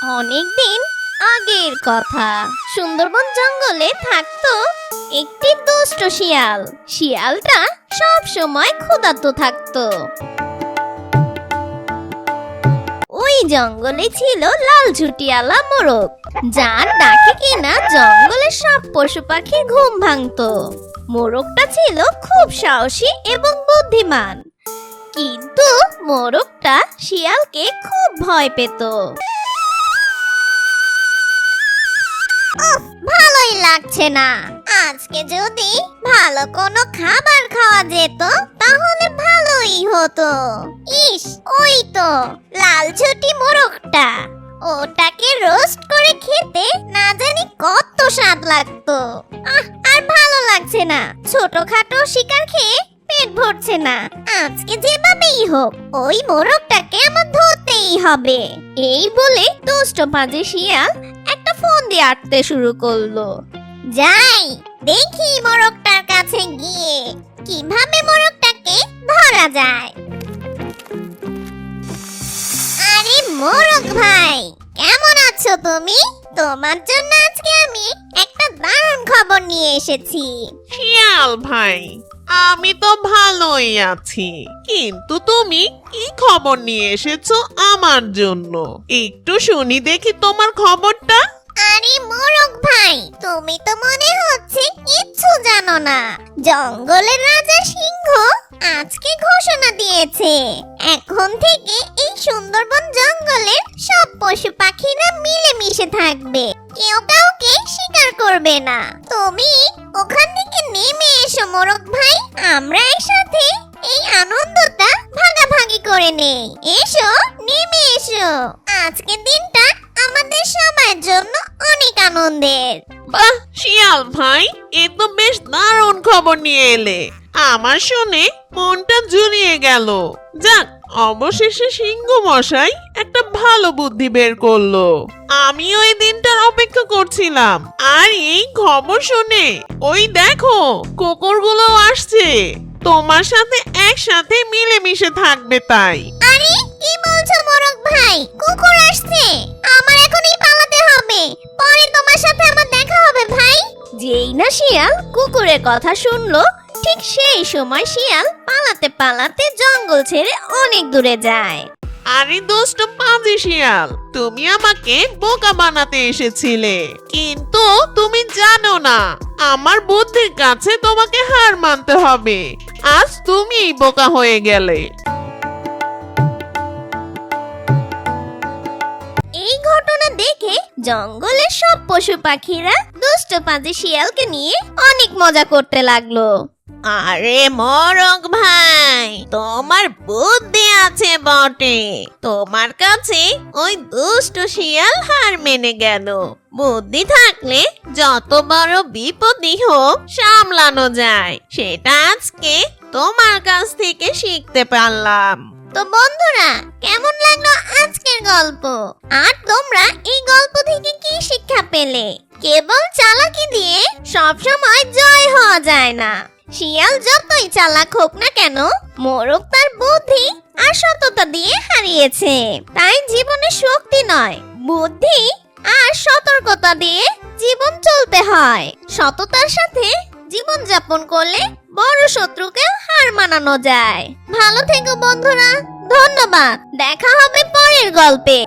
অনেকদিন আগের কথা। সুন্দরবন জঙ্গলে থাকতো একটি দুষ্ট শিয়াল। শিয়ালটা সব সময় ক্ষুধার্ত থাকতো। ওই জঙ্গলে ছিল লাল ঝুটিয়ালা মোরগ, যার ডাকে কিনা জঙ্গলের সব পশু পাখির ঘুম ভাঙতো। মোরগটা ছিল খুব সাহসী এবং বুদ্ধিমান, কিন্তু মোরগটা শিয়ালকে খুব ভয় পেত। ভালোই লাগছে না, আজকে যদি ভালো কোনো খাবার খাওয়া যেত তাহলে ভালোই হতো। ইস, ওই তো লাল ঝুটি মোরগটা, ওটাকে রোস্ট করে খেতে না জানি কত স্বাদ লাগতো। আর ভালো লাগছে না, ছোটখাটো শিকার খেয়ে পেট ভরছে না। আজকে যেভাবেই হোক ওই মোরগটাকে আমার ধরতেই হবে। এই বলে দুষ্ট পাজি শিয়াল একটা ফোন দিয়ে আটতে শুরু করলো। যাই দেখি মোরগটার কাছে গিয়ে কিভাবে মোরগটাকে ধরা যায়। আরে মোরগ ভাই, কেমন আছো তুমি? তোমার জন্য আজকে আমি একটা দারুণ খবর নিয়ে এসেছি। শিয়াল ভাই, আমি তো ভালোই আছি, কিন্তু তুমি কি খবর নিয়ে এসেছো আমার জন্য? একটু শুনি দেখি তোমার খবরটা। আরে মোরগ ভাই, তুমি তো মনে হচ্ছে কিচ্ছু জানো না। জঙ্গলের রাজা সিংহ আজকে ঘোষণা দিয়েছে, এখন থেকে এই সুন্দরবন জঙ্গলের সব পশু পাখিরা মিলেমিশে থাকবে, কেউ কাউকে শিকার করবে না। তুমি ওখান থেকে নেমে এসো মোরগ ভাই, আমরা একসাথে এই আনন্দটা ভাগাভাগি করে নেই। এসো, নেমে এসো। আজকের দিনটা আমাদের সবার জন্য অনেক আনন্দের। বাহ শিয়াল ভাই, এ তো বেশ দারুণ খবর নিয়ে এলে, আমার শুনে মনটা জুড়িয়ে গেল। যাক, অবশেষে সিংহ মশাই একটা ভালো বুদ্ধি বের করলো। আমি ওই দিনটার অপেক্ষা করছিলাম, আর এই খবর শুনে ওই দেখো কুকুরগুলো আসছে, তোমার সাথে একসাথে মিলেমিশে থাকবে তাই। আরে কি বলছো মোরগ ভাই, কুকুর আসছে? আমার এখনই পালাতে হবে, পরে তোমার সাথে আমার দেখা হবে ভাই। যেই না শিয়াল কুকুরের কথা শুনলো, ঠিক সেই সময় শিয়াল পালাতে পালাতে জঙ্গল ছেড়ে অনেক দূরে যায়। আরে দুষ্ট পাজি শিয়াল, তুমি আমাকে বোকা বানাতে এসেছিলে, কিন্তু তুমি জানো না আমার বুদ্ধির কাছে তোমাকে হার মানতে হবে। আজ তুমিই বোকা হয়ে গেলে। এই ঘটনা দেখে জঙ্গলের সব পশু পাখিরা দুষ্ট পাজি শিয়ালকে নিয়ে অনেক মজা করতে লাগলো। আরে মোরগ ভাই, তোমার বুদ্ধি আছে বটে, তোমার কাছে ওই দুষ্ট শিয়াল হার মেনে গেল। বুদ্ধি থাকলে যত বড় বিপদই হোক সামলানো যায়, সেটা আজকে তোমার কাছ থেকে শিখতে পারলাম। তো বন্ধুরা, কেমন লাগলো আজকের গল্প? আর তোমরা এই গল্প থেকে কি শিক্ষা পেলে? কেবল চালাকি দিয়ে সবসময় জয় হওয়া যায় না। শিয়াল যতই চালাক হোক না কেন, মোরগ তার বুদ্ধি আর সততা দিয়ে হারিয়েছে। তাই জীবনে শক্তি নয়, বুদ্ধি আর সতর্কতা দিয়ে জীবন চলতে হয়। সততার সাথে জীবন যাপন করলে বড় শত্রুকেও হার মানানো যায়। ভালো থেকো বন্ধুরা, ধন্যবাদ। দেখা হবে পরের গল্পে।